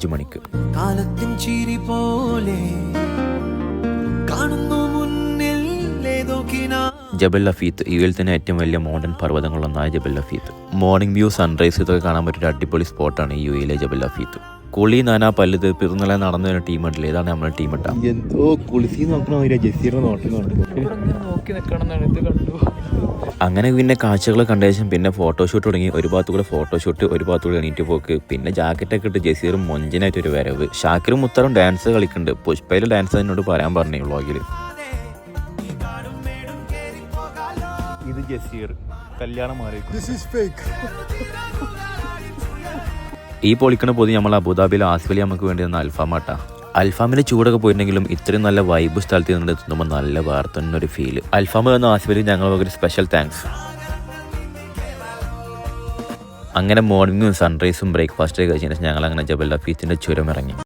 5 മണിക്ക്. കാലത്തിൻ ചിരി പോലെ കാണുന്നു മുന്നിൽ ഏതോ ജബൽ ലഫീത്ത് യുഎയിൽ തന്നെ ഏറ്റവും വലിയ മോഡേൺ പർവ്വതങ്ങളൊന്നായ ജബൽ ലഫീത്ത്. മോർണിംഗ് വ്യൂ, സൺറൈസ് ഇതൊക്കെ കാണാൻ പറ്റിയ ഒരു അടിപൊളി സ്പോട്ടാണ് ഈ യുഎയിലെ ജബൽ ലഫീത്ത്. കുളി നാനാ പല്ല് തേപ്പ് ഇന്നലെ നടന്നു വരുന്ന ടീം ഉണ്ടല്ലേ, ഇതാണ് നമ്മളെ ടീം ഇട്ടാ. എന്തോ കുളിസി നോക്കണ ജസീറിനെ നോക്കി നിൽക്കണം ഇത് കണ്ടു. അങ്ങനെ പിന്നെ കാഴ്ചകൾ കണ്ട ശേഷം പിന്നെ ഫോട്ടോഷൂട്ട് തുടങ്ങി. ഒരു ഭാഗത്തു കൂടെ ഫോട്ടോഷൂട്ട്, ഒരു ഭാഗത്തു കൂടെ എണീറ്റ് പോക്ക്, പിന്നെ ജാക്കറ്റൊക്കെ ഇട്ട് ജസീറും മൊഞ്ചനായിട്ടൊരു വരവ്. ഷാക്കിറും മുത്തറും ഡാൻസ് കളിക്കുന്നുണ്ട്. പുഷ്പയിലെ ഡാൻസ് എന്നോട് പറയാൻ പറഞ്ഞു വ്ളോഗിൽ. ഇത് ജസീർ കല്യാണം മാറി. ഈ പൊളിക്കണ പൊതി നമ്മൾ അബുദാബിയിലെ ആസ്വലി നമുക്ക് വേണ്ടി തന്ന അൽഫാമാട്ടാ. അൽഫാമിന്റെ ചൂടൊക്കെ പോയിട്ടുണ്ടെങ്കിലും ഇത്രയും നല്ല വൈബ് സ്ഥലത്ത് നിന്ന് എത്തുമ്പോൾ നല്ല വേറെ തന്നെ ഒരു ഫീല്. അൽഫാം തന്ന ആസ്വലി ഞങ്ങൾ ഒരു സ്പെഷ്യൽ താങ്ക്സ്. അങ്ങനെ മോർണിംഗും സൺറൈസും ബ്രേക്ക്ഫാസ്റ്റ് കഴിച്ചതിന് ശേഷം ഞങ്ങൾ അങ്ങനെ ജബൽ ലഫീത്തിന്റെ ചുരം ഇറങ്ങി.